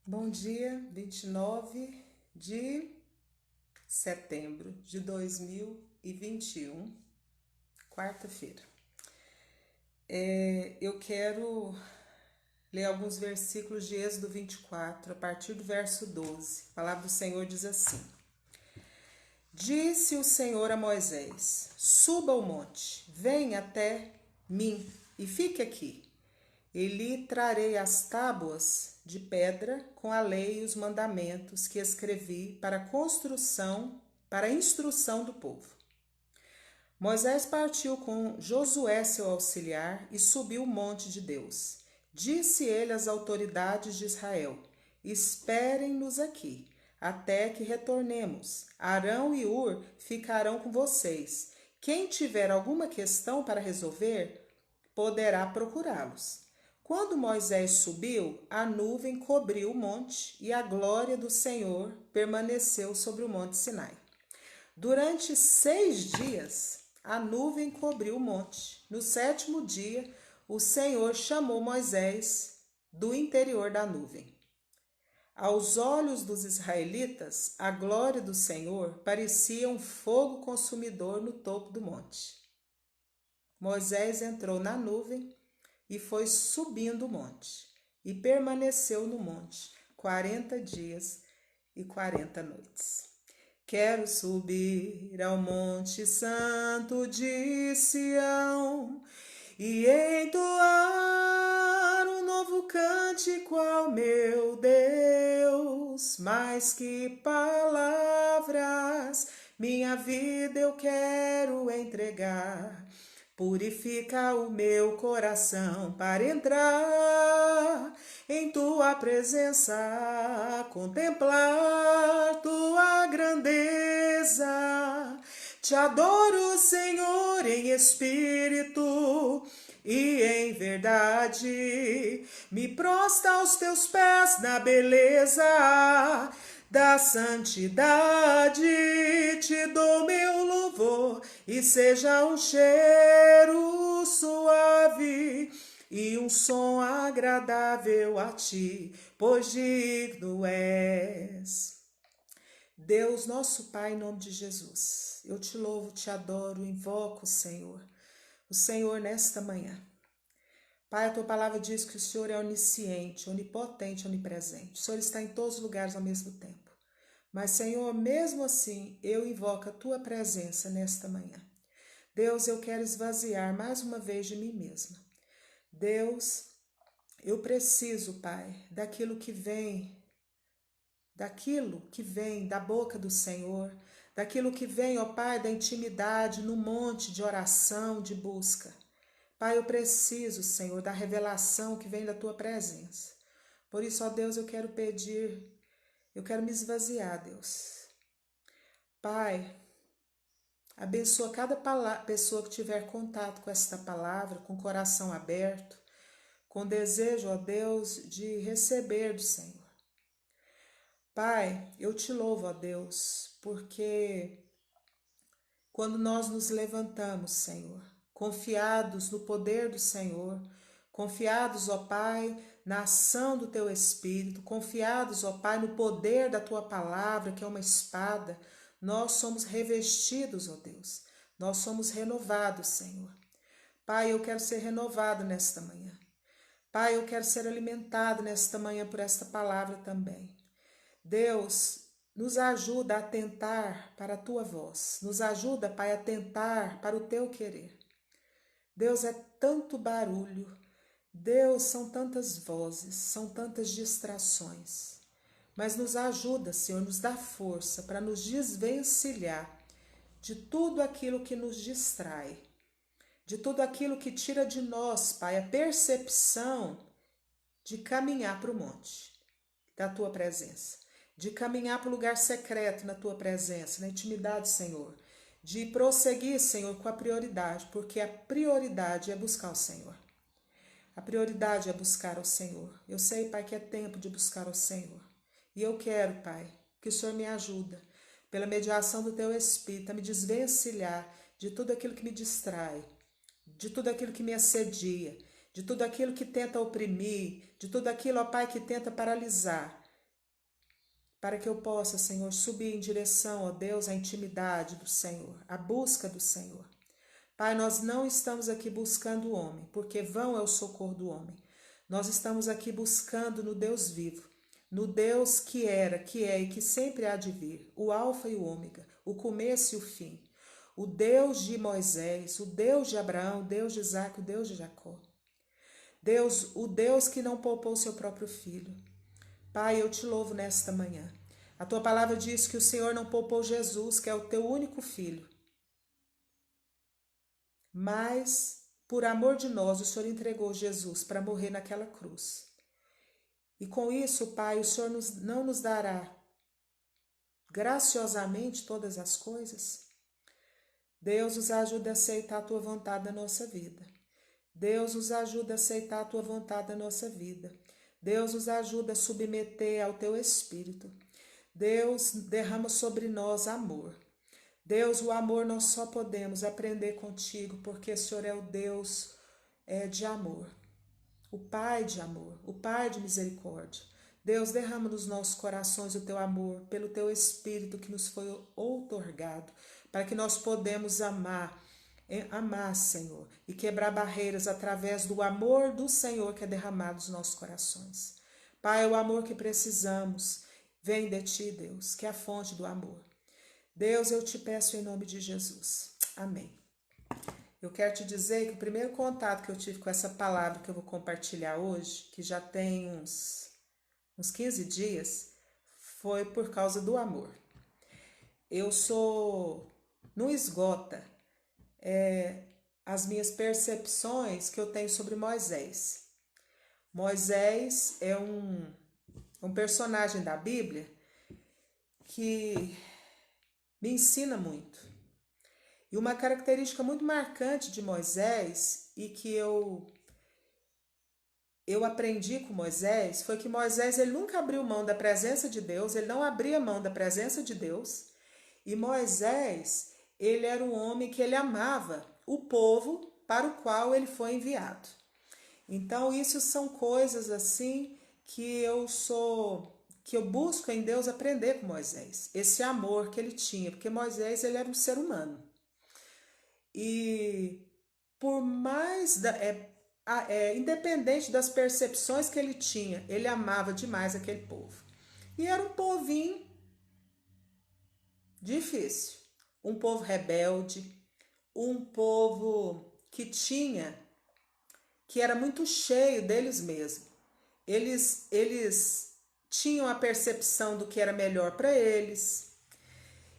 Bom dia, 29 de setembro de 2021, quarta-feira. Eu quero ler alguns versículos de Êxodo 24, a partir do verso 12. A palavra do Senhor diz assim: Disse o Senhor a Moisés: Suba ao monte, venha até mim e fique aqui. E lhe trarei as tábuas de pedra com a lei e os mandamentos que escrevi para a instrução do povo. Moisés partiu com Josué, seu auxiliar, e subiu o monte de Deus. Disse ele às autoridades de Israel: Esperem-nos aqui, até que retornemos. Arão e Hur ficarão com vocês. Quem tiver alguma questão para resolver, poderá procurá-los. Quando Moisés subiu, a nuvem cobriu o monte e a glória do Senhor permaneceu sobre o monte Sinai. Durante 6 dias, a nuvem cobriu o monte. No 7º dia, o Senhor chamou Moisés do interior da nuvem. Aos olhos dos israelitas, a glória do Senhor parecia um fogo consumidor no topo do monte. Moisés entrou na nuvem e foi subindo o monte, e permaneceu no monte 40 dias e 40 noites. Quero subir ao monte santo de Sião e entoar um novo cântico ao meu Deus. Mais que palavras, minha vida eu quero entregar. Purifica o meu coração para entrar em tua presença, contemplar tua grandeza. Te adoro, Senhor, em espírito e em verdade. Me prostra aos teus pés na beleza da santidade. Te dou meu louvor e seja um cheiro suave e um som agradável a ti, pois digno és. Deus, nosso Pai, em nome de Jesus, eu te louvo, te adoro, invoco o Senhor nesta manhã. Pai, a tua palavra diz que o Senhor é onisciente, onipotente, onipresente. O Senhor está em todos os lugares ao mesmo tempo. Mas, Senhor, mesmo assim, eu invoco a tua presença nesta manhã. Deus, eu quero esvaziar mais uma vez de mim mesma. Deus, eu preciso, Pai, daquilo que vem da boca do Senhor, daquilo que vem, ó Pai, da intimidade no monte de oração, de busca. Pai, eu preciso, Senhor, da revelação que vem da tua presença. Por isso, ó Deus, eu quero me esvaziar, Deus. Pai, abençoa cada pessoa que tiver contato com esta palavra, com o coração aberto, com desejo, ó Deus, de receber do Senhor. Pai, eu te louvo, ó Deus, porque quando nós nos levantamos, Senhor, confiados no poder do Senhor, confiados, ó Pai, na ação do Teu Espírito, confiados, ó Pai, no poder da Tua palavra, que é uma espada, nós somos revestidos, ó Deus, nós somos renovados, Senhor. Pai, eu quero ser renovado nesta manhã. Pai, eu quero ser alimentado nesta manhã por esta palavra também. Deus, nos ajuda a atentar para a Tua voz. Nos ajuda, Pai, a atentar para o Teu querer. Deus, é tanto barulho. Deus, são tantas vozes, são tantas distrações. Mas nos ajuda, Senhor, nos dá força para nos desvencilhar de tudo aquilo que nos distrai, de tudo aquilo que tira de nós, Pai, a percepção de caminhar para o monte da Tua presença, de caminhar para o lugar secreto na Tua presença, na intimidade, Senhor, de prosseguir, Senhor, com a prioridade, porque a prioridade é buscar o Senhor. A prioridade é buscar ao Senhor. Eu sei, Pai, que é tempo de buscar ao Senhor. E eu quero, Pai, que o Senhor me ajuda, pela mediação do Teu Espírito, a me desvencilhar de tudo aquilo que me distrai, de tudo aquilo que me assedia, de tudo aquilo que tenta oprimir, de tudo aquilo, ó Pai, que tenta paralisar para que eu possa, Senhor, subir em direção, ó Deus, à intimidade do Senhor, à busca do Senhor. Pai, nós não estamos aqui buscando o homem, porque vão é o socorro do homem. Nós estamos aqui buscando no Deus vivo, no Deus que era, que é e que sempre há de vir, o Alfa e o Ômega, o começo e o fim, o Deus de Moisés, o Deus de Abraão, o Deus de Isaac, o Deus de Jacó. Deus, o Deus que não poupou o seu próprio filho. Pai, eu te louvo nesta manhã. A tua palavra diz que o Senhor não poupou Jesus, que é o teu único filho. Mas, por amor de nós, o Senhor entregou Jesus para morrer naquela cruz. E com isso, Pai, o Senhor não nos dará graciosamente todas as coisas? Deus nos ajuda a aceitar a tua vontade na nossa vida. Deus nos ajuda a aceitar a tua vontade na nossa vida. Deus nos ajuda a submeter ao teu Espírito. Deus derrama sobre nós amor. Deus, o amor nós só podemos aprender contigo, porque o Senhor é o Deus de amor, o Pai de amor, o Pai de misericórdia. Deus, derrama nos nossos corações o teu amor, pelo teu Espírito que nos foi outorgado, para que nós podemos amar, Senhor, e quebrar barreiras através do amor do Senhor que é derramado nos nossos corações. Pai, o amor que precisamos vem de ti, Deus, que é a fonte do amor. Deus, eu te peço em nome de Jesus. Amém. Eu quero te dizer que o primeiro contato que eu tive com essa palavra que eu vou compartilhar hoje, que já tem uns 15 dias, foi por causa do amor. Não esgota as minhas percepções que eu tenho sobre Moisés. Moisés é um personagem da Bíblia que me ensina muito. E uma característica muito marcante de Moisés e que eu aprendi com Moisés foi que Moisés ele nunca abriu mão da presença de Deus, ele não abria mão da presença de Deus. E Moisés, ele era um homem que ele amava o povo para o qual ele foi enviado. Então, isso são coisas assim que eu busco em Deus aprender com Moisés. Esse amor que ele tinha, porque Moisés ele era um ser humano. E por mais independente das percepções que ele tinha, ele amava demais aquele povo. E era um povinho difícil, um povo rebelde, um povo que era muito cheio deles mesmos. Eles tinham a percepção do que era melhor para eles.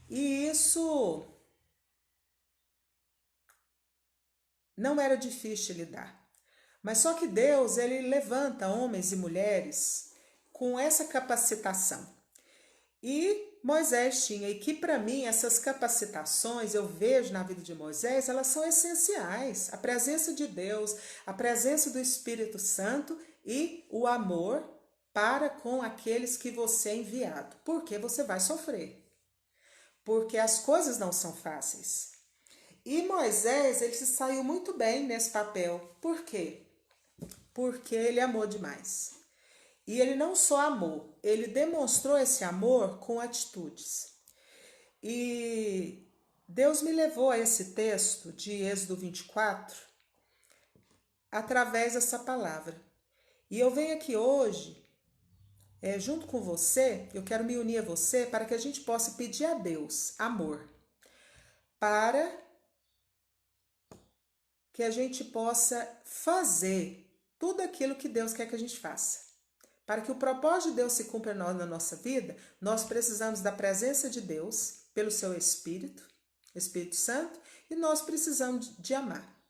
E isso não era difícil de lidar. Mas só que Deus, ele levanta homens e mulheres com essa capacitação. E Moisés tinha, e que para mim essas capacitações, eu vejo na vida de Moisés, elas são essenciais. A presença de Deus, a presença do Espírito Santo e o amor para com aqueles que você é enviado. Porque você vai sofrer. Porque as coisas não são fáceis. E Moisés, ele se saiu muito bem nesse papel. Por quê? Porque ele amou demais. E ele não só amou, ele demonstrou esse amor com atitudes. E Deus me levou a esse texto de Êxodo 24 através dessa palavra. E eu venho aqui hoje, junto com você, eu quero me unir a você para que a gente possa pedir a Deus amor, para que a gente possa fazer tudo aquilo que Deus quer que a gente faça. Para que o propósito de Deus se cumpra na nossa vida, nós precisamos da presença de Deus pelo seu Espírito Santo, e nós precisamos de amar.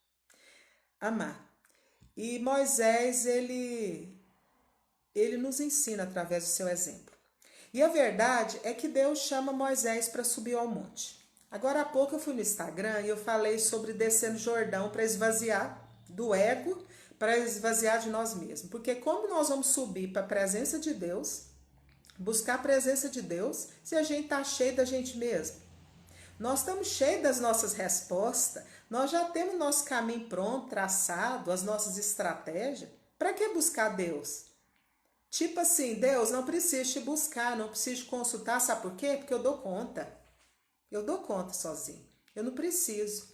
Amar. E Moisés, ele nos ensina através do seu exemplo. E a verdade é que Deus chama Moisés para subir ao monte. Agora há pouco eu fui no Instagram e eu falei sobre descer no Jordão para esvaziar do ego, para esvaziar de nós mesmos. Porque como nós vamos subir para a presença de Deus, buscar a presença de Deus, se a gente está cheio da gente mesmo? Nós estamos cheios das nossas respostas, nós já temos o nosso caminho pronto, traçado, as nossas estratégias. Para que buscar Deus? Tipo assim, Deus, não preciso te buscar, não preciso te consultar, sabe por quê? Porque eu dou conta. Eu dou conta sozinho. Eu não preciso.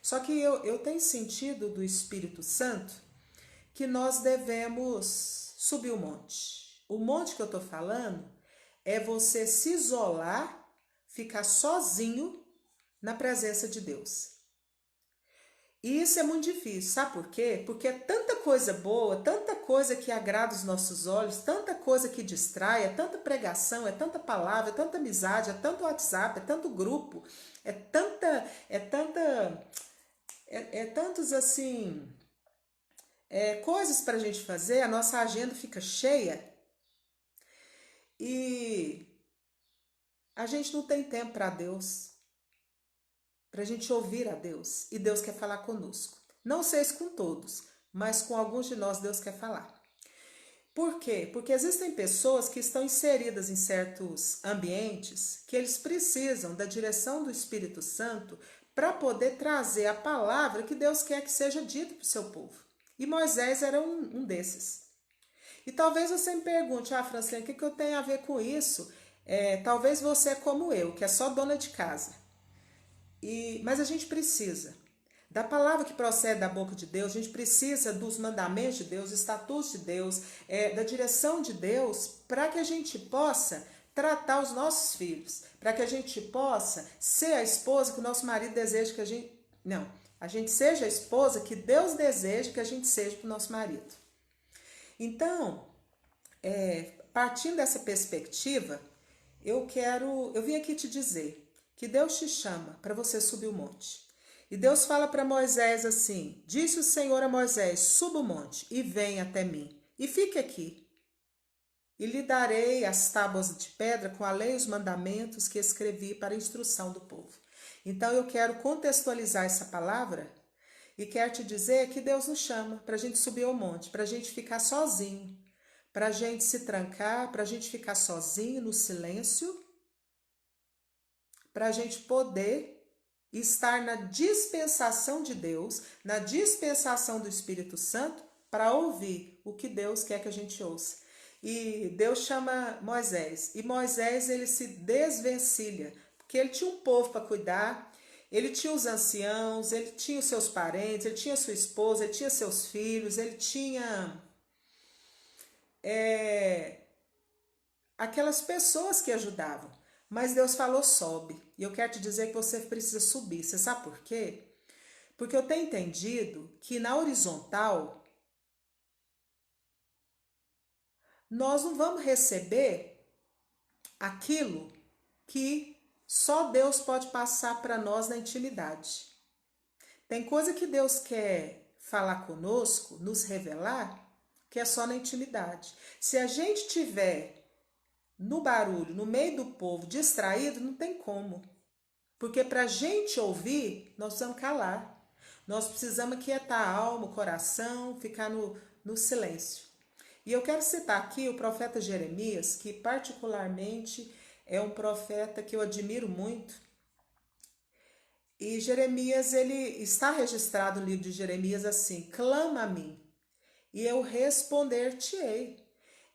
Só que eu tenho sentido do Espírito Santo que nós devemos subir o monte. O monte que eu estou falando é você se isolar, ficar sozinho na presença de Deus. E isso é muito difícil, sabe por quê? Porque é tanta coisa boa, tanta coisa que agrada os nossos olhos, tanta coisa que distrai, é tanta pregação, é tanta palavra, é tanta amizade, é tanto WhatsApp, é tanto grupo, é tantos assim, coisas para a gente fazer, a nossa agenda fica cheia e a gente não tem tempo para Deus, para a gente ouvir a Deus, e Deus quer falar conosco. Não sei se com todos, mas com alguns de nós Deus quer falar. Por quê? Porque existem pessoas que estão inseridas em certos ambientes que eles precisam da direção do Espírito Santo para poder trazer a palavra que Deus quer que seja dita para o seu povo. E Moisés era um desses. E talvez você me pergunte, Francilene, o que eu tenho a ver com isso? Talvez você é como eu, que é só dona de casa. Mas a gente precisa da palavra que procede da boca de Deus, a gente precisa dos mandamentos de Deus, estatutos de Deus, da direção de Deus, para que a gente possa tratar os nossos filhos, para que a gente possa ser a esposa que o nosso marido deseja que a gente... Não, a gente seja a esposa que Deus deseja que a gente seja para o nosso marido. Então, partindo dessa perspectiva, eu vim aqui te dizer que Deus te chama para você subir o monte. E Deus fala para Moisés assim: disse o Senhor a Moisés, suba o monte e venha até mim, e fique aqui. E lhe darei as tábuas de pedra com a lei e os mandamentos que escrevi para a instrução do povo. Então eu quero contextualizar essa palavra e quero te dizer que Deus nos chama para a gente subir ao monte, para a gente ficar sozinho, para a gente se trancar, para a gente ficar sozinho no silêncio, para a gente poder estar na dispensação de Deus, na dispensação do Espírito Santo, para ouvir o que Deus quer que a gente ouça. E Deus chama Moisés, e Moisés ele se desvencilha, porque ele tinha um povo para cuidar, ele tinha os anciãos, ele tinha os seus parentes, ele tinha sua esposa, ele tinha seus filhos, ele tinha aquelas pessoas que ajudavam. Mas Deus falou, sobe. E eu quero te dizer que você precisa subir. Você sabe por quê? Porque eu tenho entendido que na horizontal, nós não vamos receber aquilo que só Deus pode passar para nós na intimidade. Tem coisa que Deus quer falar conosco, nos revelar, que é só na intimidade. Se a gente tiver no barulho, no meio do povo, distraído, não tem como. Porque para a gente ouvir, nós precisamos calar. Nós precisamos aquietar a alma, o coração, ficar no silêncio. E eu quero citar aqui o profeta Jeremias, que particularmente é um profeta que eu admiro muito. E Jeremias, ele está registrado no livro de Jeremias assim: clama a mim, e eu responder-te-ei.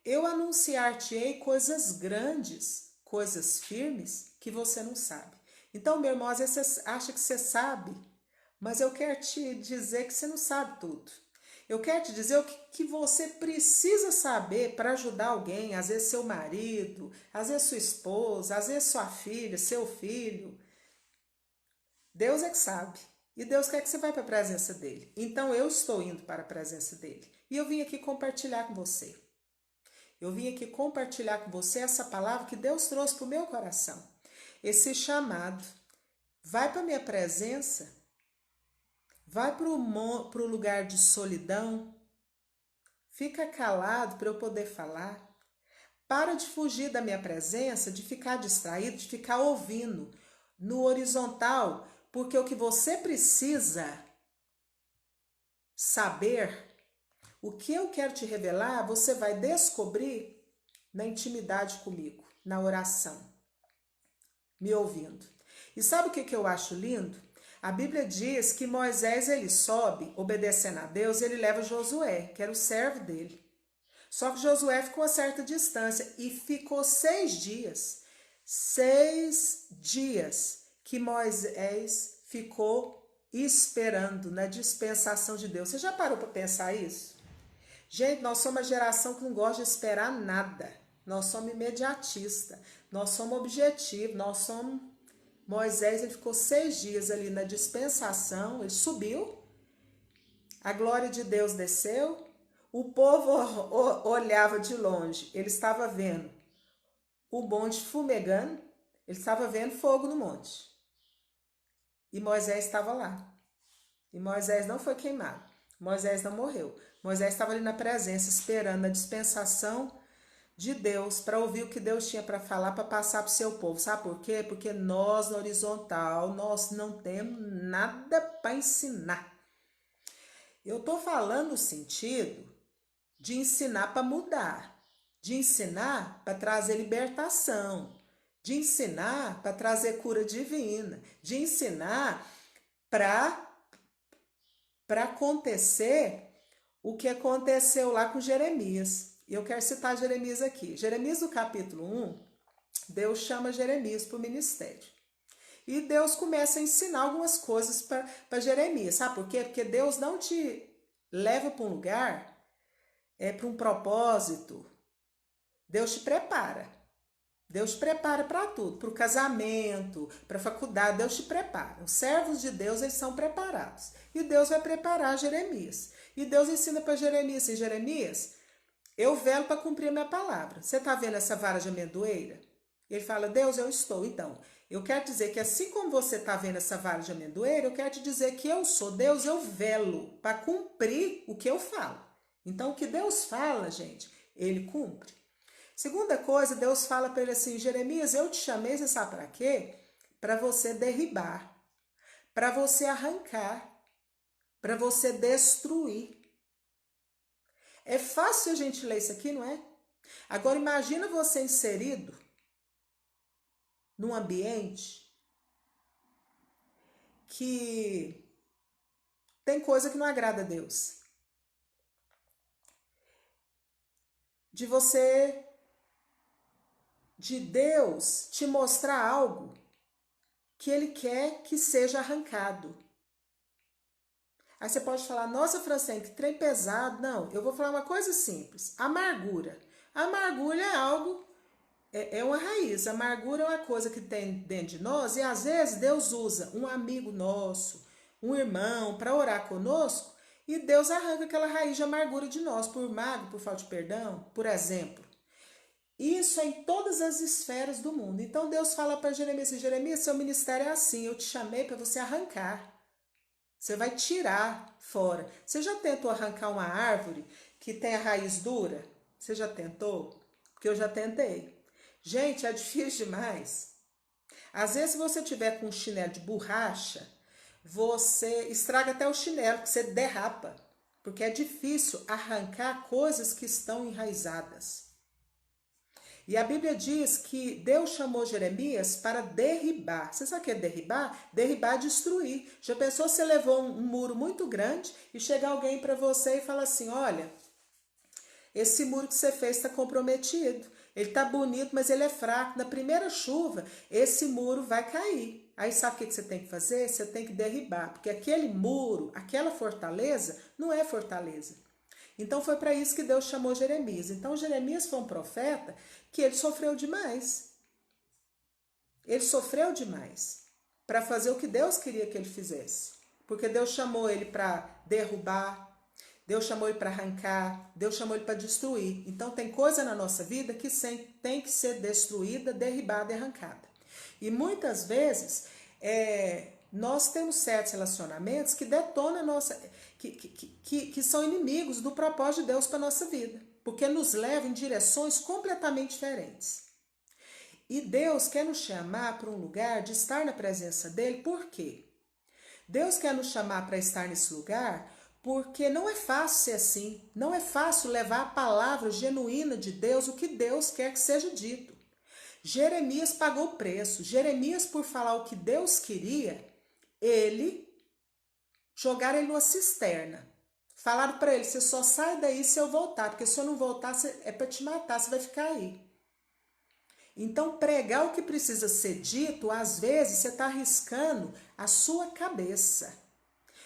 Eu anunciar-te-ei coisas grandes, coisas firmes que você não sabe. Então, meu irmão, às vezes você acha que você sabe, mas eu quero te dizer que você não sabe tudo. Eu quero te dizer o que você precisa saber para ajudar alguém, às vezes seu marido, às vezes sua esposa, às vezes sua filha, seu filho. Deus é que sabe. E Deus quer que você vá para a presença dele. Então, eu estou indo para a presença dele. E eu vim aqui compartilhar com você. Eu vim aqui compartilhar com você essa palavra que Deus trouxe para o meu coração. Esse chamado. Vai para a minha presença. Vai para o lugar de solidão. Fica calado para eu poder falar. Para de fugir da minha presença, de ficar distraído, de ficar ouvindo no horizontal. Porque o que você precisa saber, o que eu quero te revelar, você vai descobrir na intimidade comigo, na oração, me ouvindo. E sabe o que eu acho lindo? A Bíblia diz que Moisés ele sobe, obedecendo a Deus, ele leva Josué, que era o servo dele. Só que Josué ficou a certa distância e ficou 6 dias. 6 dias que Moisés ficou esperando na dispensação de Deus. Você já parou para pensar isso? Gente, nós somos uma geração que não gosta de esperar nada. Nós somos imediatistas. Nós somos objetivos. Nós somos... Moisés, ele ficou 6 dias ali na dispensação. Ele subiu. A glória de Deus desceu. O povo olhava de longe. Ele estava vendo o monte fumegando. Ele estava vendo fogo no monte. E Moisés estava lá. E Moisés não foi queimado. Moisés não morreu. Moisés estava ali na presença, esperando a dispensação de Deus, para ouvir o que Deus tinha para falar, para passar para o seu povo. Sabe por quê? Porque nós, na horizontal, nós não temos nada para ensinar. Eu estou falando no sentido de ensinar para mudar, de ensinar para trazer libertação, de ensinar para trazer cura divina, de ensinar para acontecer o que aconteceu lá com Jeremias. E eu quero citar Jeremias aqui. Jeremias, no capítulo 1, Deus chama Jeremias para o ministério. E Deus começa a ensinar algumas coisas para Jeremias. Sabe por quê? Porque Deus não te leva para um lugar, para um propósito. Deus te prepara. Deus te prepara para tudo, para o casamento, para a faculdade, Deus te prepara. Os servos de Deus, eles são preparados. E Deus vai preparar Jeremias. E Deus ensina para Jeremias assim, Jeremias, eu velo para cumprir a minha palavra. Você está vendo essa vara de amendoeira? Ele fala, Deus, eu estou. Então, eu quero dizer que assim como você está vendo essa vara de amendoeira, eu quero te dizer que eu sou Deus, eu velo para cumprir o que eu falo. Então, o que Deus fala, gente, ele cumpre. Segunda coisa, Deus fala para ele assim, Jeremias, eu te chamei, você sabe para quê? Para você derribar, para você arrancar, para você destruir. É fácil a gente ler isso aqui, não é? Agora imagina você inserido num ambiente que tem coisa que não agrada a Deus. De Deus te mostrar algo que Ele quer que seja arrancado. Aí você pode falar, nossa, Francine, que trem pesado. Não, eu vou falar uma coisa simples. Amargura. Amargura é algo, é uma raiz. Amargura é uma coisa que tem dentro de nós e às vezes Deus usa um amigo nosso, um irmão, para orar conosco e Deus arranca aquela raiz de amargura de nós, por mágoa, por falta de perdão, por exemplo. Isso é em todas as esferas do mundo. Então Deus fala para Jeremias, Jeremias, seu ministério é assim, eu te chamei para você arrancar. Você vai tirar fora. Você já tentou arrancar uma árvore que tem a raiz dura? Você já tentou? Porque eu já tentei. Gente, é difícil demais. Às vezes, se você tiver com um chinelo de borracha, você estraga até o chinelo, porque você derrapa. Porque é difícil arrancar coisas que estão enraizadas. E a Bíblia diz que Deus chamou Jeremias para derribar. Você sabe o que é derribar? Derribar é destruir. Já pensou se você levou um muro muito grande e chega alguém para você e fala assim, olha, esse muro que você fez está comprometido. Ele está bonito, mas ele é fraco. Na primeira chuva, esse muro vai cair. Aí sabe o que você tem que fazer? Você tem que derribar, porque aquele muro, aquela fortaleza, não é fortaleza. Então foi para isso que Deus chamou Jeremias. Então Jeremias foi um profeta que ele sofreu demais. Ele sofreu demais para fazer o que Deus queria que ele fizesse. Porque Deus chamou ele para derrubar, Deus chamou ele para arrancar, Deus chamou ele para destruir. Então tem coisa na nossa vida que tem que ser destruída, derribada e arrancada. E muitas vezes nós temos certos relacionamentos que detonam a nossa... Que são inimigos do propósito de Deus para a nossa vida, porque nos levam em direções completamente diferentes. E Deus quer nos chamar para um lugar de estar na presença dele, por quê? Deus quer nos chamar para estar nesse lugar porque não é fácil ser assim, não é fácil levar a palavra genuína de Deus, o que Deus quer que seja dito. Jeremias pagou o preço, Jeremias, por falar o que Deus queria, jogaram ele numa cisterna. Falaram para ele, você só sai daí se eu voltar, porque se eu não voltar é para te matar, você vai ficar aí. Então, pregar o que precisa ser dito, às vezes você está arriscando a sua cabeça.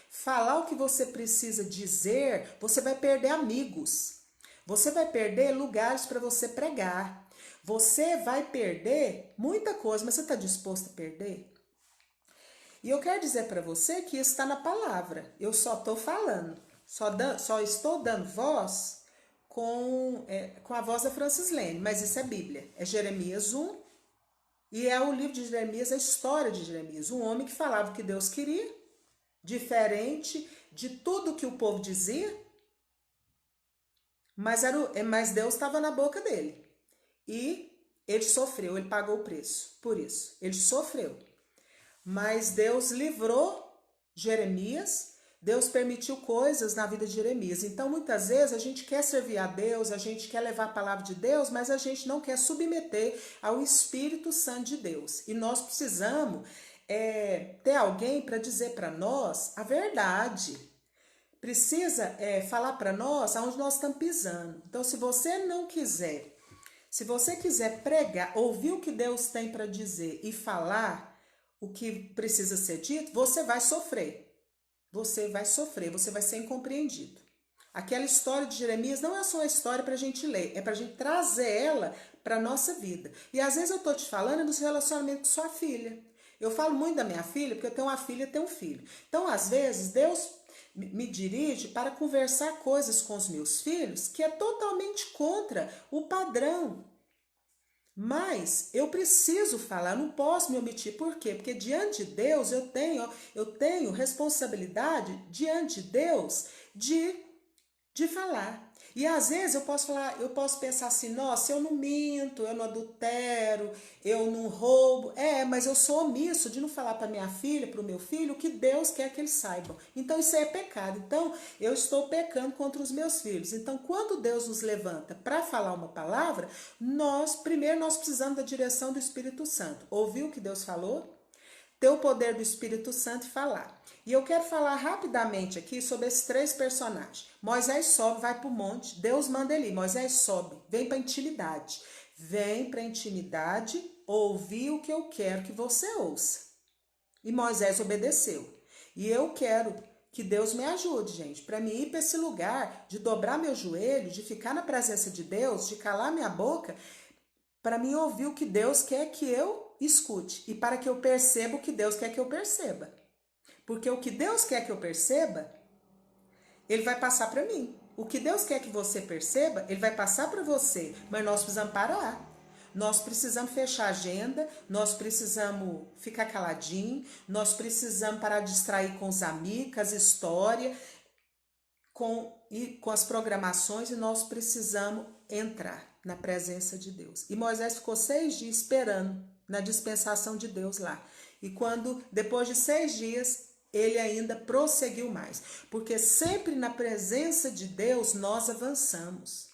Falar o que você precisa dizer, você vai perder amigos. Você vai perder lugares para você pregar. Você vai perder muita coisa, mas você está disposto a perder? E eu quero dizer para você que isso está na palavra. Eu só estou falando, só estou dando voz com a voz da Francis Lane, mas isso é Bíblia. É Jeremias 1 e é o livro de Jeremias, a história de Jeremias. Um homem que falava o que Deus queria, diferente de tudo que o povo dizia, mas Deus estava na boca dele. E ele sofreu, ele pagou o preço por isso. Ele sofreu. Mas Deus livrou Jeremias, Deus permitiu coisas na vida de Jeremias. Então, muitas vezes, a gente quer servir a Deus, a gente quer levar a palavra de Deus, mas a gente não quer submeter ao Espírito Santo de Deus. E nós precisamos ter alguém para dizer para nós a verdade. Precisa falar para nós aonde nós estamos pisando. Então, se você quiser pregar, ouvir o que Deus tem para dizer e falar o que precisa ser dito, você vai sofrer. Você vai sofrer, você vai ser incompreendido. Aquela história de Jeremias não é só uma história para a gente ler, é para a gente trazer ela para a nossa vida. E às vezes eu estou te falando dos relacionamentos com sua filha. Eu falo muito da minha filha, porque eu tenho uma filha e tenho um filho. Então, às vezes, Deus me dirige para conversar coisas com os meus filhos que é totalmente contra o padrão. Mas eu preciso falar, não posso me omitir. Por quê? Porque diante de Deus eu tenho responsabilidade diante de Deus de falar. E às vezes eu posso pensar assim, nossa, eu não minto, eu não adultero, eu não roubo. Mas eu sou omisso de não falar para minha filha, para o meu filho, o que Deus quer que eles saibam. Então isso é pecado. Então eu estou pecando contra os meus filhos. Então quando Deus nos levanta para falar uma palavra, primeiro nós precisamos da direção do Espírito Santo. Ouvir o que Deus falou, ter o poder do Espírito Santo e falar. E eu quero falar rapidamente aqui sobre esses 3 personagens. Moisés sobe, vai para o monte, Deus manda ele ir. Moisés sobe, vem para a intimidade. Vem para a intimidade, ouvir o que eu quero que você ouça. E Moisés obedeceu. E eu quero que Deus me ajude, gente, para mim ir para esse lugar de dobrar meu joelho, de ficar na presença de Deus, de calar minha boca, para mim ouvir o que Deus quer que eu escute e para que eu perceba o que Deus quer que eu perceba. Porque o que Deus quer que eu perceba, Ele vai passar para mim. O que Deus quer que você perceba, Ele vai passar para você. Mas nós precisamos parar. Nós precisamos fechar a agenda, nós precisamos ficar caladinho, nós precisamos parar de distrair com os amigos, com as histórias, com as programações, e nós precisamos entrar na presença de Deus. E Moisés ficou 6 dias esperando na dispensação de Deus lá. E depois de 6 dias, ele ainda prosseguiu mais. Porque sempre na presença de Deus nós avançamos.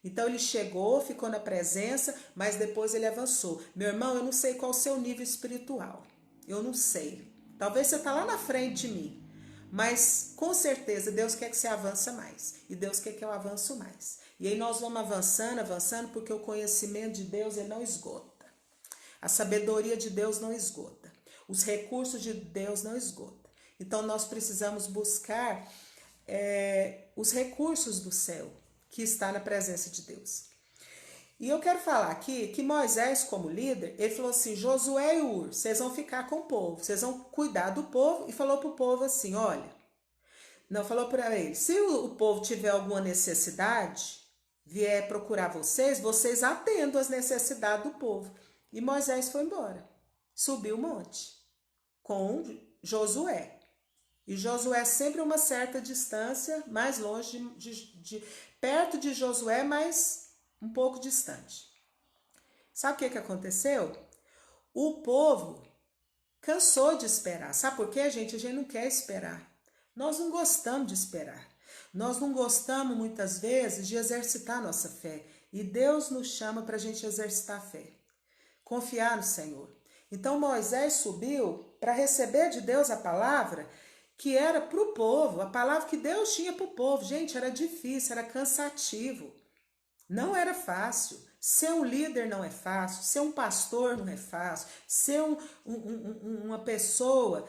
Então ele chegou, ficou na presença, mas depois ele avançou. Meu irmão, eu não sei qual é o seu nível espiritual. Eu não sei. Talvez você está lá na frente de mim. Mas com certeza Deus quer que você avance mais. E Deus quer que eu avance mais. E aí nós vamos avançando, porque o conhecimento de Deus ele não esgota. A sabedoria de Deus não esgota. Os recursos de Deus não esgotam. Então nós precisamos buscar os recursos do céu, que está na presença de Deus. E eu quero falar aqui que Moisés, como líder, ele falou assim, Josué e Ur, vocês vão ficar com o povo, vocês vão cuidar do povo, e falou para o povo assim, olha, não falou para ele, se o povo tiver alguma necessidade, vier procurar vocês atendam as necessidades do povo. E Moisés foi embora, subiu o monte com Josué. E Josué sempre uma certa distância, mais longe, perto de Josué, mas um pouco distante. Sabe o que aconteceu? O povo cansou de esperar. Sabe por quê, gente? A gente não quer esperar. Nós não gostamos de esperar. Nós não gostamos, muitas vezes, de exercitar nossa fé. E Deus nos chama para a gente exercitar a fé. Confiar no Senhor. Então Moisés subiu para receber de Deus a palavra que era para o povo, a palavra que Deus tinha para o povo. Gente, era difícil, era cansativo, não era fácil. Ser um líder não é fácil, ser um pastor não é fácil, ser uma pessoa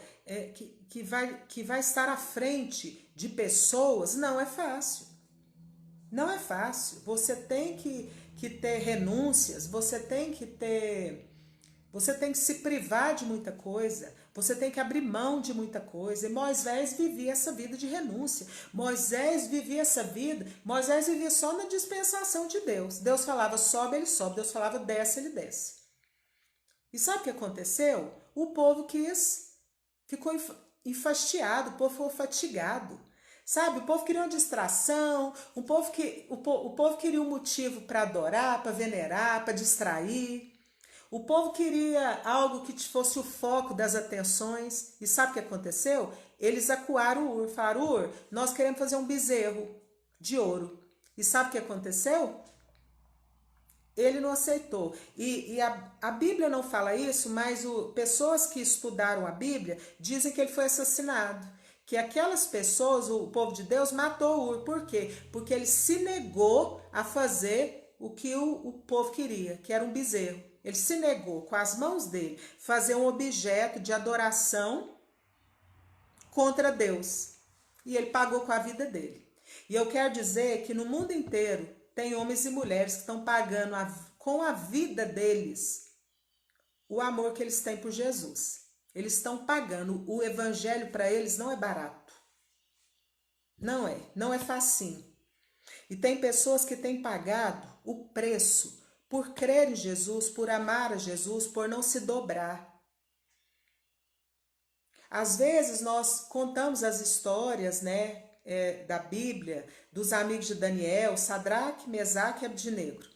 que vai estar à frente de pessoas não é fácil. Não é fácil. Você tem que ter renúncias, você tem que se privar de muita coisa, você tem que abrir mão de muita coisa. E Moisés vivia essa vida de renúncia. Moisés vivia só na dispensação de Deus. Deus falava sobe, ele sobe. Deus falava desce, ele desce. E sabe o que aconteceu? O povo ficou enfastiado, o povo ficou fatigado. Sabe, o povo queria uma distração, o povo queria um motivo para adorar, para venerar, para distrair. O povo queria algo que fosse o foco das atenções. E sabe o que aconteceu? Eles acuaram o Ur, falaram, Ur, nós queremos fazer um bezerro de ouro. E sabe o que aconteceu? Ele não aceitou. E a Bíblia não fala isso, mas pessoas que estudaram a Bíblia dizem que ele foi assassinado. Que aquelas pessoas, o povo de Deus, matou o Ur. Por quê? Porque ele se negou a fazer o que o povo queria, que era um bezerro. Ele se negou, com as mãos dele, fazer um objeto de adoração contra Deus. E ele pagou com a vida dele. E eu quero dizer que no mundo inteiro tem homens e mulheres que estão pagando com a vida deles o amor que eles têm por Jesus. Eles estão pagando. O evangelho para eles não é barato. Não é facinho. E tem pessoas que têm pagado o preço por crer em Jesus, por amar a Jesus, por não se dobrar. Às vezes nós contamos as histórias, né, da Bíblia, dos amigos de Daniel, Sadraque, Mesaque e Abdinegro.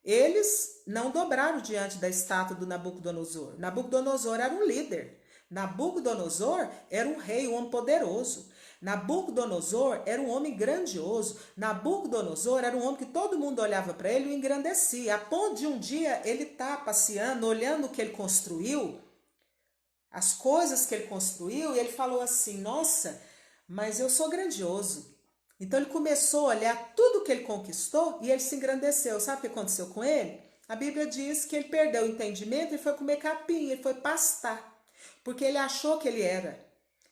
Eles não dobraram diante da estátua do Nabucodonosor. Nabucodonosor era um líder. Nabucodonosor era um rei, um homem poderoso. Nabucodonosor era um homem grandioso. Nabucodonosor era um homem que todo mundo olhava para ele e o engrandecia. A ponto de um dia ele estar passeando, olhando o que ele construiu, as coisas que ele construiu, e ele falou assim, nossa, mas eu sou grandioso. Então ele começou a olhar tudo que ele conquistou e ele se engrandeceu. Sabe o que aconteceu com ele? A Bíblia diz que ele perdeu o entendimento e foi comer capim, ele foi pastar. Porque ele achou que ele era.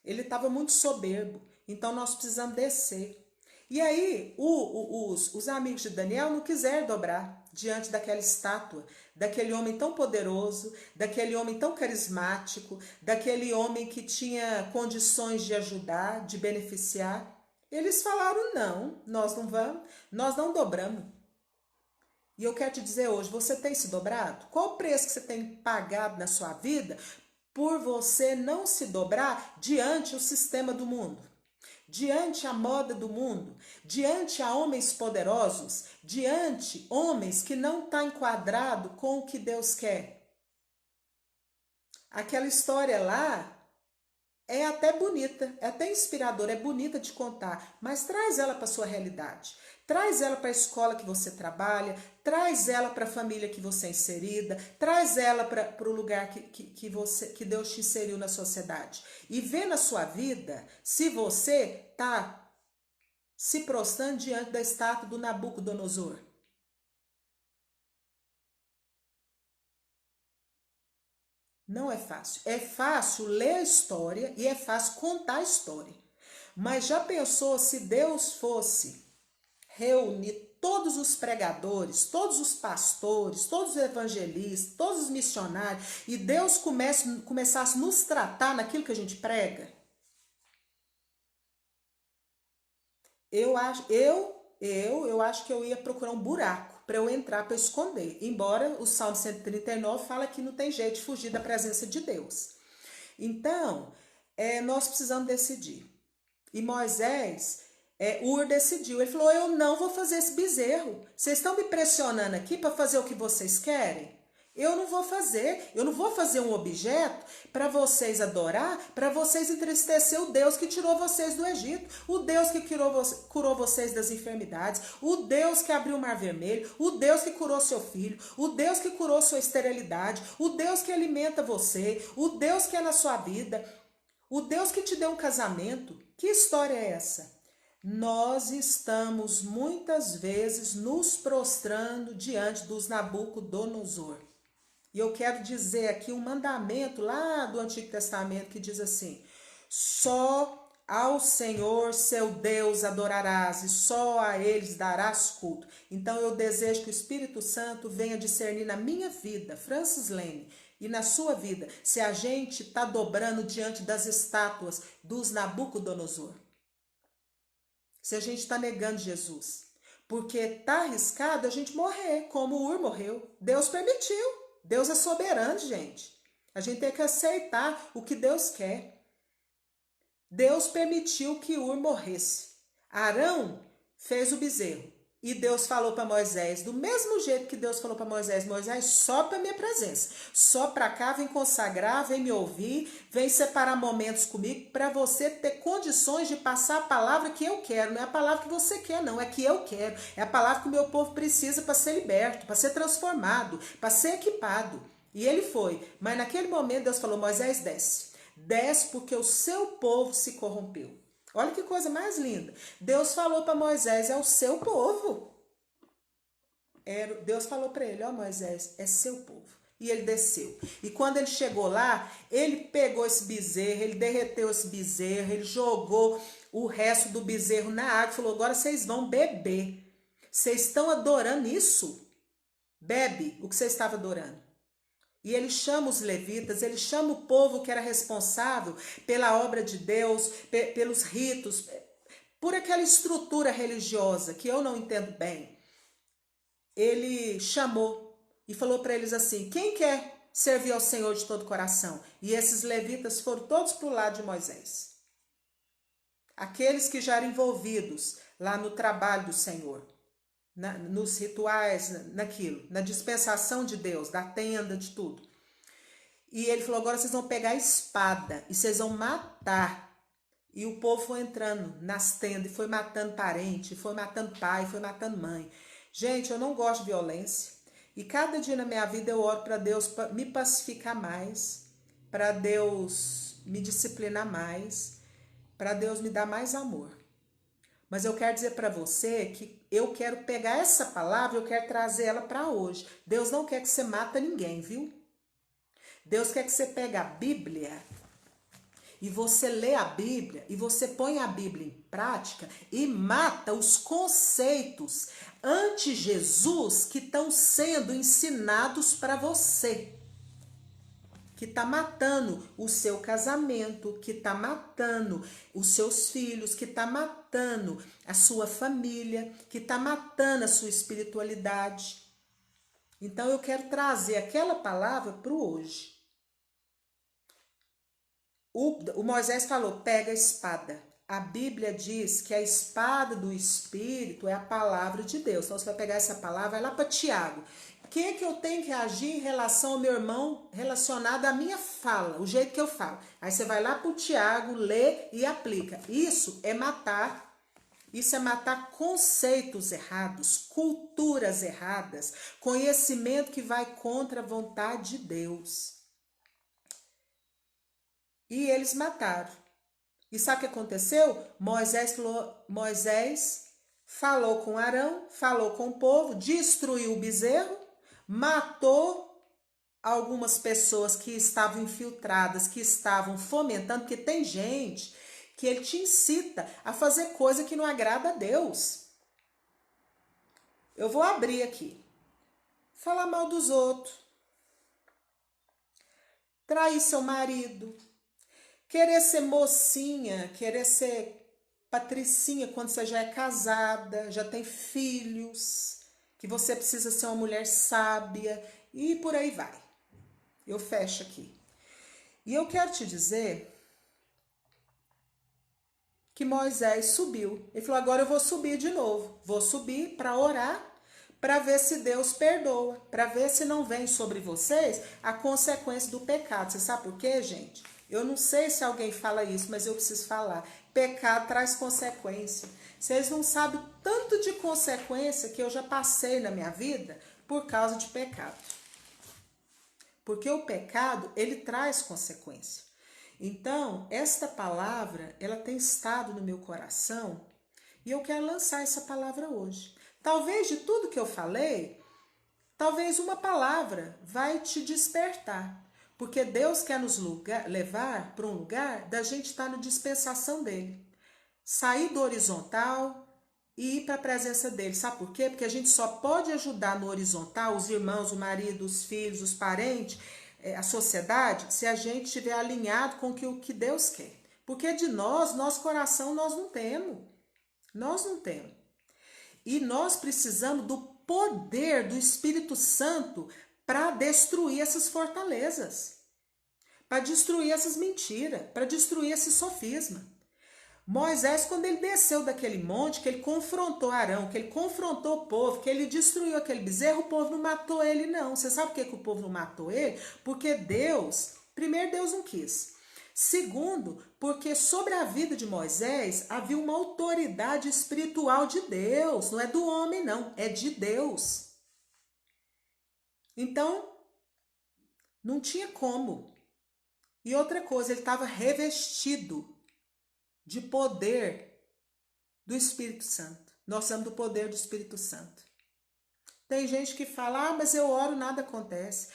Ele estava muito soberbo. Então nós precisamos descer. E aí os amigos de Daniel não quiseram dobrar diante daquela estátua, daquele homem tão poderoso, daquele homem tão carismático, daquele homem que tinha condições de ajudar, de beneficiar. Eles falaram, não, nós não vamos, nós não dobramos. E eu quero te dizer hoje, você tem se dobrado? Qual o preço que você tem pagado na sua vida por você não se dobrar diante o sistema do mundo, diante a moda do mundo, diante a homens poderosos, diante homens que não estão enquadrados com o que Deus quer? Aquela história lá é até bonita, é até inspiradora, é bonita de contar, mas traz ela para a sua realidade. Traz ela para a escola que você trabalha, traz ela para a família que você é inserida, traz ela para o lugar que Deus te inseriu na sociedade. E vê na sua vida se você está se prostrando diante da estátua do Nabucodonosor. Não é fácil. É fácil ler a história e é fácil contar a história. Mas já pensou se Deus fosse reunir todos os pregadores, todos os pastores, todos os evangelistas, todos os missionários, e Deus começasse a nos tratar naquilo que a gente prega? Eu acho que eu ia procurar um buraco para eu entrar, para esconder. Embora o Salmo 139 fala que não tem jeito de fugir da presença de Deus. Então, nós precisamos decidir. E Moisés, Ur decidiu. Ele falou, eu não vou fazer esse bezerro. Vocês estão me pressionando aqui para fazer o que vocês querem? Eu não vou fazer um objeto para vocês adorar, para vocês entristecer o Deus que tirou vocês do Egito, o Deus que curou vocês das enfermidades, o Deus que abriu o Mar Vermelho, o Deus que curou seu filho, o Deus que curou sua esterilidade, o Deus que alimenta você, o Deus que é na sua vida, O Deus que te deu um casamento, que história é essa? Nós estamos muitas vezes nos prostrando diante dos Nabucodonosor. E eu quero dizer aqui um mandamento lá do Antigo Testamento que diz assim: só ao Senhor seu Deus adorarás e só a eles darás culto. Então eu desejo que o Espírito Santo venha discernir na minha vida, Francis Leme, e na sua vida, se a gente está dobrando diante das estátuas dos Nabucodonosor. Se a gente está negando Jesus. Porque está arriscado a gente morrer, como o Ur morreu. Deus permitiu. Deus é soberano, gente. A gente tem que aceitar o que Deus quer. Deus permitiu que Ur morresse. Arão fez o bezerro. E Deus falou para Moisés, do mesmo jeito que Deus falou para Moisés: Moisés, sopra a minha presença. Só para cá, vem consagrar, vem me ouvir, vem separar momentos comigo para você ter condições de passar a palavra que eu quero. Não é a palavra que você quer, não. É que eu quero. É a palavra que o meu povo precisa para ser liberto, para ser transformado, para ser equipado. E ele foi. Mas naquele momento Deus falou: Moisés, desce. Desce porque o seu povo se corrompeu. Olha que coisa mais linda. Deus falou para Moisés: é o seu povo. Deus falou para ele: ó Moisés, é seu povo. E ele desceu. E quando ele chegou lá, ele pegou esse bezerro, ele derreteu esse bezerro, ele jogou o resto do bezerro na água e falou: agora vocês vão beber. Vocês estão adorando isso? Bebe o que você estava adorando. E ele chama os levitas, ele chama o povo que era responsável pela obra de Deus, pelos ritos, por aquela estrutura religiosa que eu não entendo bem. Ele chamou e falou para eles assim: quem quer servir ao Senhor de todo o coração? E esses levitas foram todos para o lado de Moisés. Aqueles que já eram envolvidos lá no trabalho do Senhor. Nos rituais, naquilo, na dispensação de Deus, da tenda, de tudo. E ele falou: agora vocês vão pegar a espada e vocês vão matar. E o povo foi entrando nas tendas e foi matando parente, foi matando pai, foi matando mãe. Gente, eu não gosto de violência. E cada dia na minha vida eu oro para Deus me pacificar mais, para Deus me disciplinar mais, para Deus me dar mais amor. Mas eu quero dizer para você que eu quero pegar essa palavra, eu quero trazer ela para hoje. Deus não quer que você mata ninguém, viu? Deus quer que você pegue a Bíblia e você lê a Bíblia e você põe a Bíblia em prática e mata os conceitos anti-Jesus que estão sendo ensinados para você. Que está matando o seu casamento, que está matando os seus filhos, que está matando a sua família, que está matando a sua espiritualidade. Então eu quero trazer aquela palavra para o hoje. O Moisés falou: pega a espada. A Bíblia diz que a espada do Espírito é a palavra de Deus. Então você vai pegar essa palavra, vai lá para Tiago. O que eu tenho que agir em relação ao meu irmão relacionado à minha fala, o jeito que eu falo? Aí você vai lá para o Tiago, lê e aplica. Isso é matar. Isso é matar conceitos errados, culturas erradas, conhecimento que vai contra a vontade de Deus. E eles mataram. E sabe o que aconteceu? Moisés falou com Arão, falou com o povo, destruiu o bezerro, matou algumas pessoas que estavam infiltradas, que estavam fomentando, porque tem gente que ele te incita a fazer coisa que não agrada a Deus. Eu vou abrir aqui. Falar mal dos outros. Trair seu marido. Querer ser mocinha, querer ser patricinha quando você já é casada, já tem filhos, que você precisa ser uma mulher sábia e por aí vai. Eu fecho aqui. E eu quero te dizer que Moisés subiu. Ele falou: agora eu vou subir de novo. Vou subir para orar, para ver se Deus perdoa, para ver se não vem sobre vocês a consequência do pecado. Você sabe por quê, gente? Eu não sei se alguém fala isso, mas eu preciso falar. Pecado traz consequência. Vocês não sabem o tanto de consequência que eu já passei na minha vida por causa de pecado. Porque o pecado, ele traz consequência. Então, esta palavra, ela tem estado no meu coração e eu quero lançar essa palavra hoje. Talvez de tudo que eu falei, talvez uma palavra vai te despertar. Porque Deus quer nos levar para um lugar da gente estar na dispensação dele. Sair do horizontal e ir para a presença dele. Sabe por quê? Porque a gente só pode ajudar no horizontal os irmãos, o marido, os filhos, os parentes, a sociedade, se a gente estiver alinhado com o que Deus quer. Porque de nós, nosso coração, nós não temos. Nós não temos. E nós precisamos do poder do Espírito Santo para destruir essas fortalezas, para destruir essas mentiras, para destruir esse sofisma. Moisés, quando ele desceu daquele monte, que ele confrontou Arão, que ele confrontou o povo, que ele destruiu aquele bezerro, o povo não matou ele, não. Você sabe por que o povo não matou ele? Porque Deus, primeiro, Deus não quis. Segundo, porque sobre a vida de Moisés havia uma autoridade espiritual de Deus, não é do homem, não, é de Deus. Então, não tinha como. E outra coisa, ele estava revestido de poder do Espírito Santo. Nós somos do poder do Espírito Santo. Tem gente que fala, mas eu oro, nada acontece.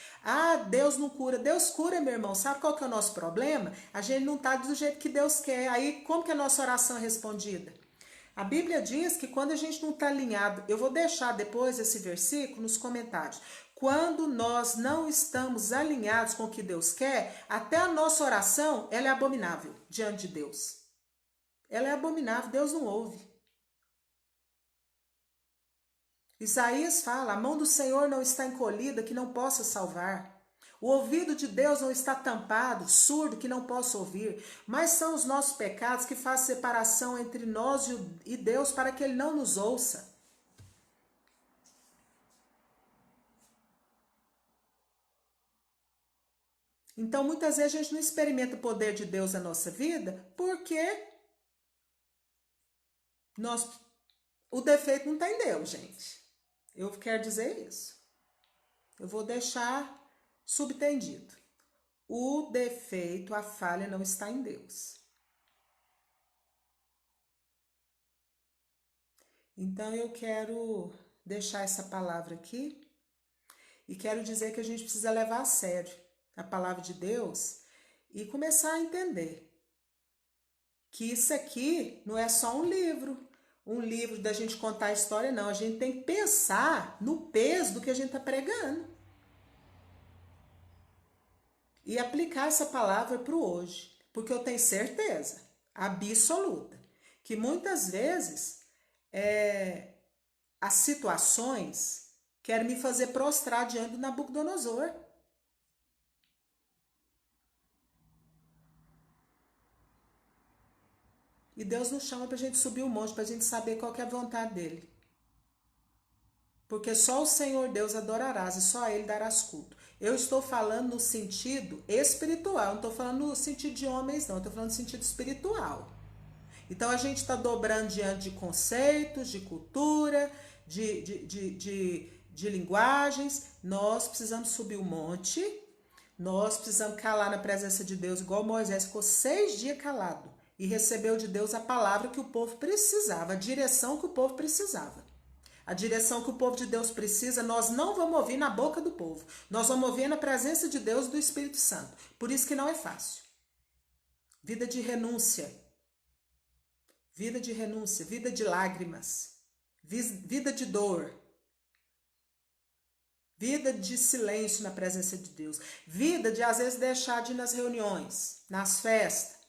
Deus não cura. Deus cura, meu irmão. Sabe qual que é o nosso problema? A gente não está do jeito que Deus quer. Aí, como que a nossa oração é respondida? A Bíblia diz que quando a gente não está alinhado, eu vou deixar depois esse versículo nos comentários. Quando nós não estamos alinhados com o que Deus quer, até a nossa oração, ela é abominável diante de Deus. Ela é abominável, Deus não ouve. Isaías fala, a mão do Senhor não está encolhida que não possa salvar. O ouvido de Deus não está tampado, surdo que não possa ouvir. Mas são os nossos pecados que fazem separação entre nós e Deus para que Ele não nos ouça. Então, muitas vezes a gente não experimenta o poder de Deus na nossa vida porque o defeito não está em Deus, gente. Eu quero dizer isso. Eu vou deixar subtendido. O defeito, a falha não está em Deus. Então eu quero deixar essa palavra aqui e quero dizer que a gente precisa levar a sério a palavra de Deus e começar a entender que isso aqui não é só um livro da gente contar a história, não. A gente tem que pensar no peso do que a gente está pregando. E aplicar essa palavra para o hoje. Porque eu tenho certeza, absoluta, que muitas vezes as situações querem me fazer prostrar diante do Nabucodonosor. E Deus nos chama para a gente subir o monte, para a gente saber qual que é a vontade dele. Porque só o Senhor Deus adorarás e só a Ele darás culto. Eu estou falando no sentido espiritual, não estou falando no sentido de homens, não. Estou falando no sentido espiritual. Então a gente está dobrando diante de conceitos, de cultura, de linguagens. Nós precisamos subir o monte, nós precisamos calar na presença de Deus, igual Moisés ficou 6 dias calado. E recebeu de Deus a palavra que o povo precisava, a direção que o povo precisava. A direção que o povo de Deus precisa, nós não vamos ouvir na boca do povo. Nós vamos ouvir na presença de Deus e do Espírito Santo. Por isso que não é fácil. Vida de renúncia. Vida de renúncia, vida de lágrimas. Vida de dor. Vida de silêncio na presença de Deus. Vida de, às vezes, deixar de ir nas reuniões, nas festas.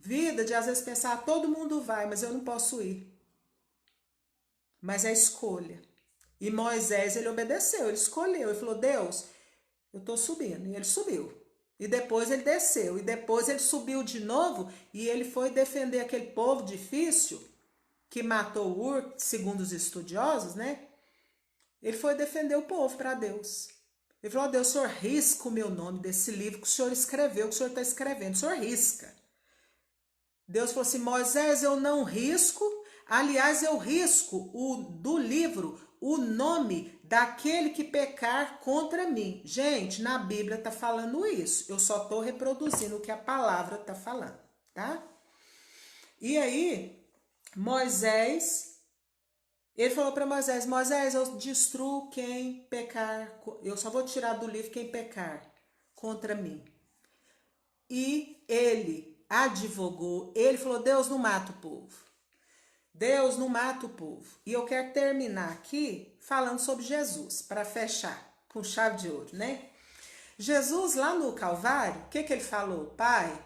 Vida de, às vezes, pensar, todo mundo vai, mas eu não posso ir. Mas é escolha. E Moisés, ele obedeceu, ele escolheu. Ele falou, Deus, eu estou subindo. E ele subiu. E depois ele desceu. E depois ele subiu de novo. E ele foi defender aquele povo difícil que matou Ur, segundo os estudiosos, né? Ele foi defender o povo para Deus. Ele falou, Deus, o Senhor risca o meu nome desse livro que o Senhor escreveu, que o Senhor está escrevendo. O Senhor risca. Deus falou assim, Moisés, eu não risco. Aliás, eu risco do livro o nome daquele que pecar contra mim. Gente, na Bíblia está falando isso. Eu só estou reproduzindo o que a palavra está falando, tá? E aí, Moisés, ele falou para Moisés, Moisés, eu destruo quem pecar, eu só vou tirar do livro quem pecar contra mim. E ele advogou, ele falou, Deus não mata o povo. Deus não mata o povo. E eu quero terminar aqui falando sobre Jesus, para fechar com chave de ouro, né? Jesus lá no Calvário, o que ele falou? Pai,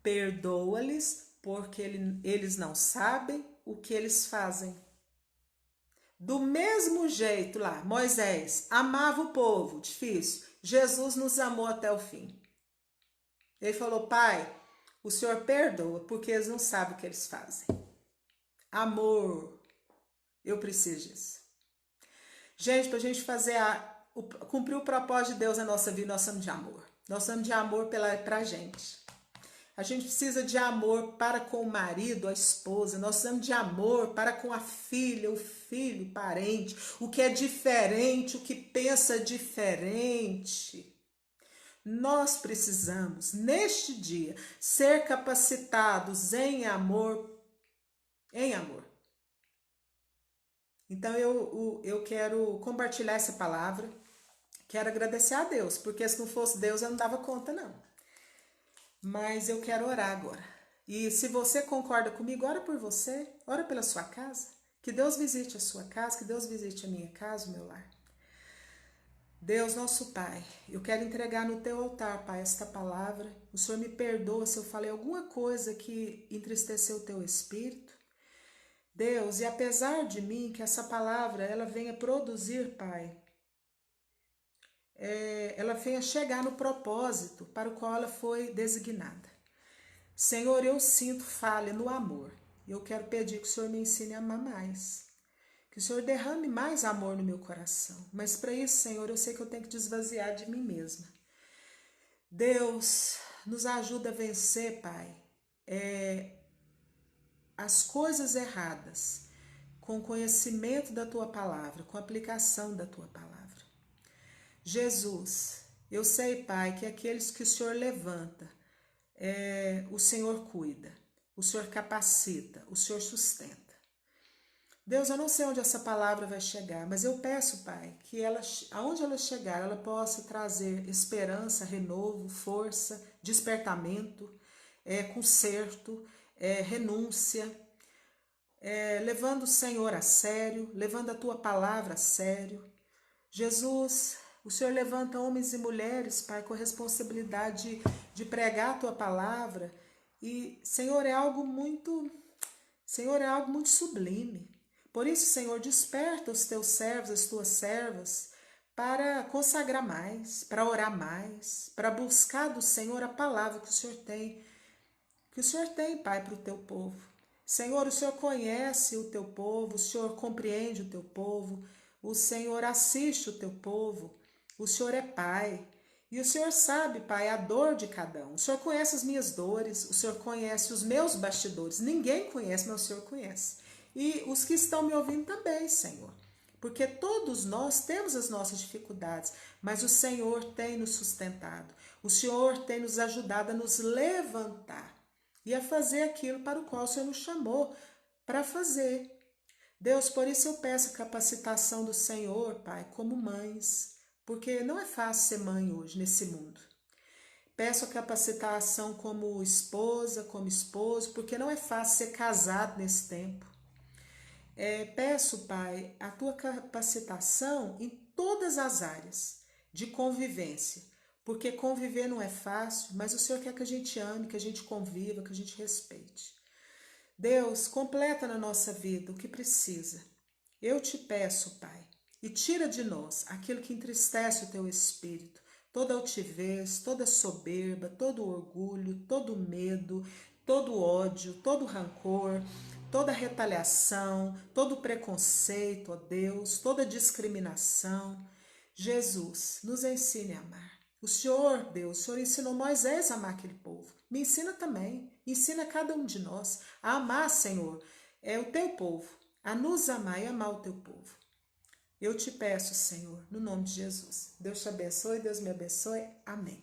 perdoa-lhes, porque eles não sabem o que eles fazem. Do mesmo jeito lá, Moisés amava o povo, difícil. Jesus nos amou até o fim. Ele falou, Pai, o Senhor perdoa, porque eles não sabem o que eles fazem. Amor, eu preciso disso. Gente, para a gente fazer cumprir o propósito de Deus na nossa vida, nós somos de amor. Nós somos de amor para a gente. A gente precisa de amor para com o marido, a esposa. Nós precisamos de amor para com a filha, o filho, o parente. O que é diferente, o que pensa diferente. Nós precisamos, neste dia, ser capacitados em amor. Em amor. Então eu quero compartilhar essa palavra. Quero agradecer a Deus, porque se não fosse Deus eu não dava conta não. Mas eu quero orar agora. E se você concorda comigo, ora por você, ora pela sua casa. Que Deus visite a sua casa, que Deus visite a minha casa, o meu lar. Deus, nosso Pai, eu quero entregar no teu altar, Pai, esta palavra. O Senhor me perdoa se eu falei alguma coisa que entristeceu o teu espírito. Deus, e apesar de mim, que essa palavra, ela venha produzir, Pai, ela venha chegar no propósito para o qual ela foi designada. Senhor, eu sinto falha no amor. Eu quero pedir que o Senhor me ensine a amar mais. Que o Senhor derrame mais amor no meu coração. Mas para isso, Senhor, eu sei que eu tenho que desvaziar de mim mesma. Deus, nos ajuda a vencer, Pai, as coisas erradas, com conhecimento da Tua palavra, com aplicação da Tua palavra. Jesus, eu sei, Pai, que aqueles que o Senhor levanta, o Senhor cuida, o Senhor capacita, o Senhor sustenta. Deus, eu não sei onde essa palavra vai chegar, mas eu peço, Pai, que aonde ela chegar, ela possa trazer esperança, renovo, força, despertamento, conserto, renúncia, levando o Senhor a sério, levando a Tua palavra a sério. Jesus, o Senhor levanta homens e mulheres, Pai, com a responsabilidade de pregar a Tua palavra. E, Senhor, é algo muito sublime. Por isso, Senhor, desperta os Teus servos, as Tuas servas, para consagrar mais, para orar mais, para buscar do Senhor a palavra que o Senhor tem, Pai, para o Teu povo. Senhor, o Senhor conhece o Teu povo, o Senhor compreende o Teu povo, o Senhor assiste o Teu povo, o Senhor é Pai. E o Senhor sabe, Pai, a dor de cada um. O Senhor conhece as minhas dores, o Senhor conhece os meus bastidores. Ninguém conhece, mas o Senhor conhece. E os que estão me ouvindo também, Senhor. Porque todos nós temos as nossas dificuldades, mas o Senhor tem nos sustentado. O Senhor tem nos ajudado a nos levantar e a fazer aquilo para o qual o Senhor nos chamou para fazer. Deus, por isso eu peço a capacitação do Senhor, Pai, como mães, porque não é fácil ser mãe hoje nesse mundo. Peço a capacitação como esposa, como esposo, porque não é fácil ser casado nesse tempo. Peço, Pai, a Tua capacitação em todas as áreas de convivência, porque conviver não é fácil, mas o Senhor quer que a gente ame, que a gente conviva, que a gente respeite. Deus, completa na nossa vida o que precisa. Eu te peço, Pai, e tira de nós aquilo que entristece o Teu Espírito, toda altivez, toda soberba, todo orgulho, todo medo, todo ódio, todo rancor, toda retaliação, todo preconceito, ó Deus, toda discriminação. Jesus, nos ensine a amar. O Senhor, Deus, o Senhor ensinou Moisés a amar aquele povo. Me ensina também, ensina cada um de nós a amar, Senhor, o Teu povo, a nos amar e amar o Teu povo. Eu te peço, Senhor, no nome de Jesus. Deus te abençoe, Deus me abençoe. Amém.